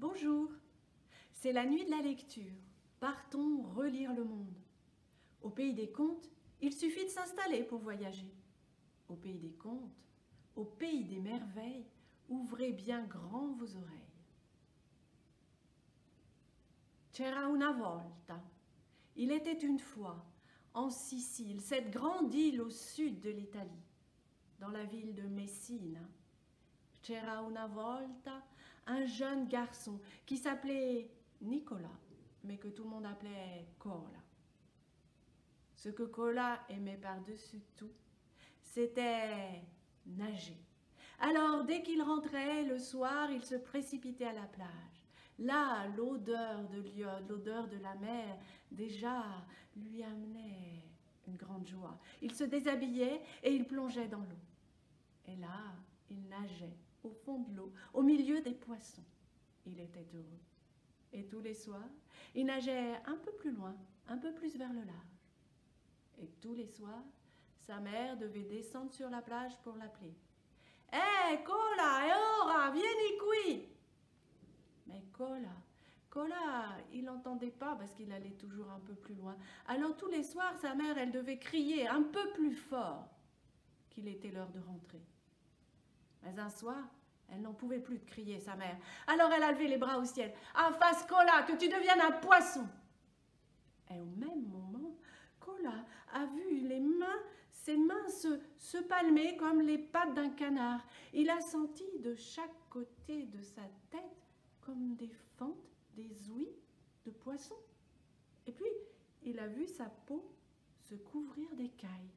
Bonjour, c'est la nuit de la lecture. Partons relire le monde. Au pays des contes, il suffit de s'installer pour voyager. Au pays des contes, au pays des merveilles, ouvrez bien grand vos oreilles. C'era una volta. Il était une fois, en Sicile, cette grande île au sud de l'Italie, dans la ville de Messine. C'era una volta, un jeune garçon qui s'appelait Nicolas, mais que tout le monde appelait Cola. Ce que Cola aimait par-dessus tout, c'était nager. Alors, dès qu'il rentrait le soir, il se précipitait à la plage. Là, l'odeur de l'iode, l'odeur de la mer, déjà, lui amenait une grande joie. Il se déshabillait et il plongeait dans l'eau. Et là, il nageait au fond de l'eau, au milieu des poissons. Il était heureux. Et tous les soirs, il nageait un peu plus loin, un peu plus vers le large. Et tous les soirs, sa mère devait descendre sur la plage pour l'appeler. « Hé, Cola, e ora, vieni qui !» Mais Cola, il n'entendait pas parce qu'il allait toujours un peu plus loin. Alors tous les soirs, sa mère, elle devait crier un peu plus fort qu'il était l'heure de rentrer. Mais un soir, elle n'en pouvait plus de crier, sa mère. Alors elle a levé les bras au ciel. « Ah, fasse Cola, que tu deviennes un poisson !» Et au même moment, Cola a vu ses mains se palmer comme les pattes d'un canard. Il a senti de chaque côté de sa tête comme des fentes, des ouïes de poisson. Et puis, il a vu sa peau se couvrir d'écailles.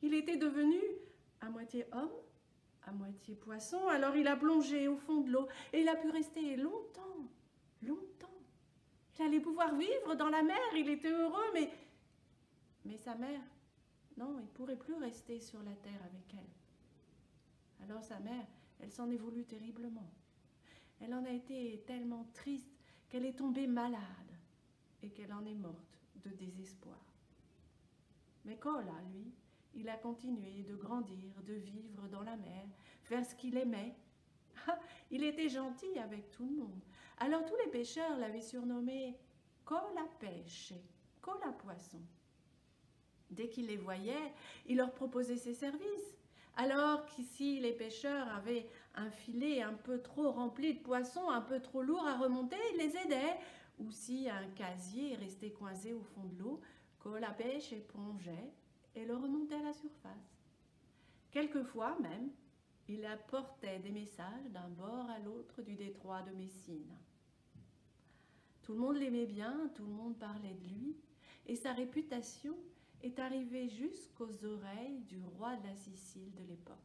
Il était devenu à moitié homme, à moitié poisson. Alors il a plongé au fond de l'eau et il a pu rester longtemps, longtemps. Il allait pouvoir vivre dans la mer, il était heureux, mais sa mère, non, il ne pourrait plus rester sur la terre avec elle. Alors sa mère, elle s'en est voulu terriblement. Elle en a été tellement triste qu'elle est tombée malade et qu'elle en est morte de désespoir. Mais Cola, lui, il a continué de grandir, de vivre dans la mer, faire ce qu'il aimait. Il était gentil avec tout le monde. Alors tous les pêcheurs l'avaient surnommé Cola Pêche, Cola Poisson. Dès qu'il les voyait, il leur proposait ses services. Alors qu'ici les pêcheurs avaient un filet un peu trop rempli de poissons, un peu trop lourd à remonter, il les aidait. Ou si un casier restait coincé au fond de l'eau, Cola Pêche épongeait et le remontait à la surface. Quelquefois même, il apportait des messages d'un bord à l'autre du détroit de Messine. Tout le monde l'aimait bien, tout le monde parlait de lui, et sa réputation est arrivée jusqu'aux oreilles du roi de la Sicile de l'époque.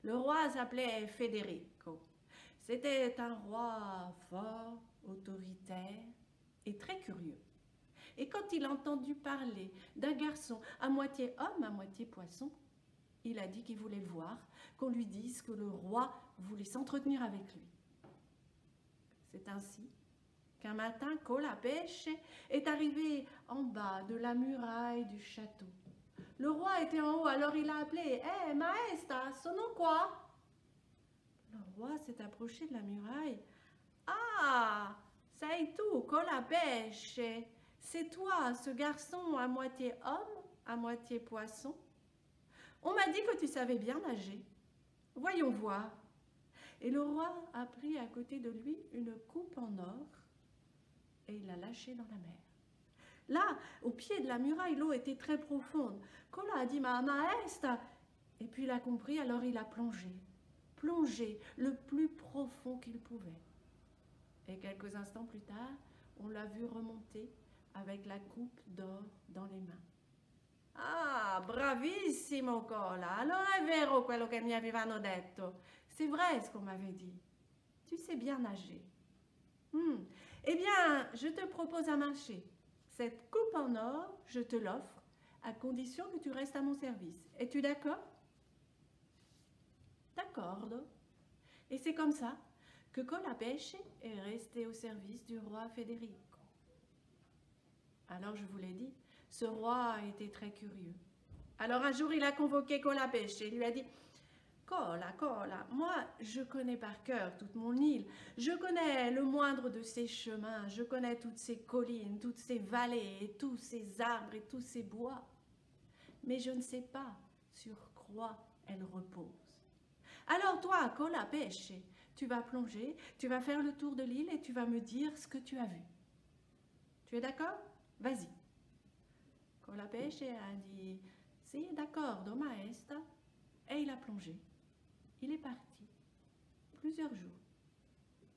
Le roi s'appelait Federico. C'était un roi fort, autoritaire et très curieux. Et quand il a entendu parler d'un garçon à moitié homme, à moitié poisson, il a dit qu'il voulait le voir, qu'on lui dise que le roi voulait s'entretenir avec lui. C'est ainsi qu'un matin, Cola Pêche est arrivé en bas de la muraille du château. Le roi était en haut, alors il a appelé « Hé, maestra, sono quoi ?» Le roi s'est approché de la muraille. « Ah, sei tu, Cola Pêche, c'est toi, ce garçon à moitié homme, à moitié poisson. On m'a dit que tu savais bien nager. Voyons voir. » Et le roi a pris à côté de lui une coupe en or et il l'a lâchée dans la mer. Là, au pied de la muraille, l'eau était très profonde. Cola a dit « Ma maestra !» Et puis il a compris, alors il a plongé le plus profond qu'il pouvait. Et quelques instants plus tard, on l'a vu remonter avec la coupe d'or dans les mains. « Ah, bravissimo Cola, allora è vero quello che mi avevano detto. C'est vrai ce qu'on m'avait dit. Tu sais bien nager. Eh bien, je te propose un marché. Cette coupe en or, je te l'offre, à condition que tu restes à mon service. Es-tu d'accord? » D'accord. Et c'est comme ça que Cola Pêche est resté au service du roi Federico. Alors je vous l'ai dit, ce roi était très curieux. Alors un jour, il a convoqué Cola Pêche et lui a dit « Cola, Cola, moi, je connais par cœur toute mon île. Je connais le moindre de ses chemins. Je connais toutes ces collines, toutes ces vallées, et tous ces arbres et tous ces bois. Mais je ne sais pas sur quoi elle repose. Alors toi, Cola Pêche, tu vas plonger, tu vas faire le tour de l'île et tu vas me dire ce que tu as vu. Tu es d'accord? Vas-y. Cola Pêche a dit « Si, d'accordo, maestra » et il a plongé. Il est parti. Plusieurs jours,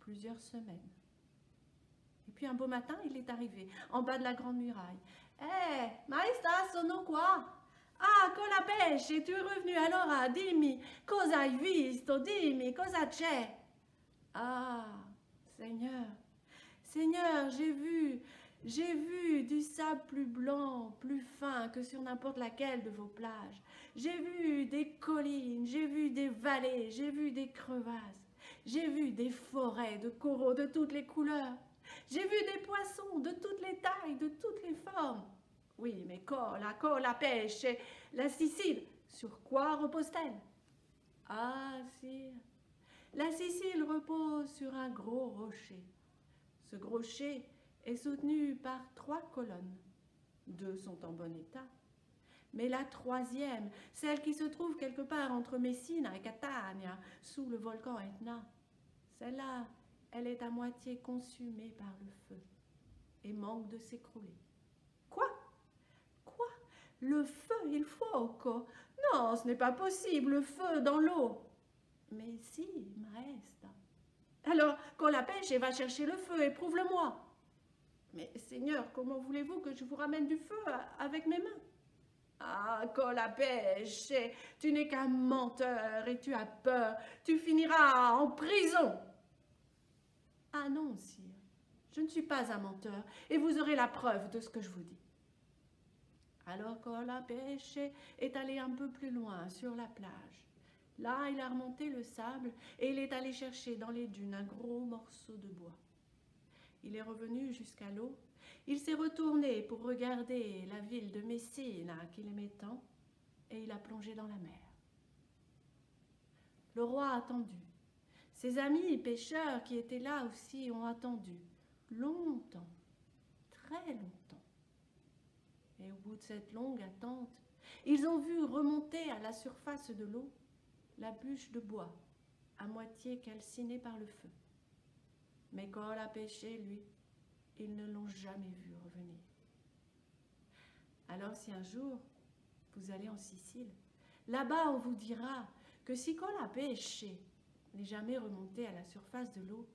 plusieurs semaines. Et puis un beau matin, il est arrivé en bas de la grande muraille. « Eh, maestra, sono qua! Ah, Cola Pêche, tu es revenu, allora dimmi, cosa hai visto, dimmi, cosa c'è? » Ah, Seigneur, Seigneur, j'ai vu du sable plus blanc, plus fin que sur n'importe laquelle de vos plages. J'ai vu des collines, j'ai vu des vallées, j'ai vu des crevasses. J'ai vu des forêts de coraux de toutes les couleurs. J'ai vu des poissons de toutes les tailles, de toutes les formes. Oui, mais Cola Pêche, la Sicile, sur quoi repose-t-elle? Ah, sire, la Sicile repose sur un gros rocher. Ce gros rocher est soutenu par 3 colonnes. 2 sont en bon état. Mais la 3e, celle qui se trouve quelque part entre Messina et Catania, sous le volcan Etna, celle-là, elle est à moitié consumée par le feu et manque de s'écrouler. Quoi? Quoi? Le feu, il fuoco? Non, ce n'est pas possible, le feu dans l'eau. Mais si, maestra. Alors, Cola Pêche va chercher le feu et prouve-le-moi. Mais Seigneur, comment voulez-vous que je vous ramène du feu avec mes mains? Ah, Cola Pêche, tu n'es qu'un menteur et tu as peur. Tu finiras en prison. Ah non, sire, je ne suis pas un menteur et vous aurez la preuve de ce que je vous dis. Alors Cola Pêche est allé un peu plus loin sur la plage. Là, il a remonté le sable et il est allé chercher dans les dunes un gros morceau de bois. Il est revenu jusqu'à l'eau. Il s'est retourné pour regarder la ville de Messina qu'il aimait tant et il a plongé dans la mer. Le roi a attendu. Ses amis pêcheurs qui étaient là aussi ont attendu longtemps, très longtemps. Et au bout de cette longue attente, ils ont vu remonter à la surface de l'eau la bûche de bois, à moitié calcinée par le feu. Mais Cola Pêche, lui, ils ne l'ont jamais vu revenir. Alors si un jour vous allez en Sicile, là-bas on vous dira que si Cola Pêche n'est jamais remonté à la surface de l'eau,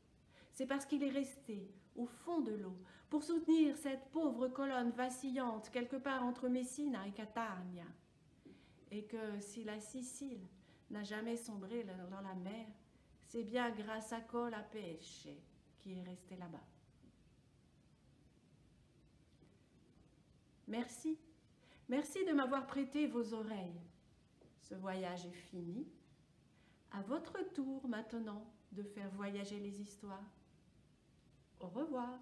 c'est parce qu'il est resté au fond de l'eau pour soutenir cette pauvre colonne vacillante quelque part entre Messina et Catania. Et que si la Sicile n'a jamais sombré dans la mer, c'est bien grâce à Cola Pêche qui est resté là-bas. Merci. Merci de m'avoir prêté vos oreilles. Ce voyage est fini. À votre tour maintenant de faire voyager les histoires. Au revoir.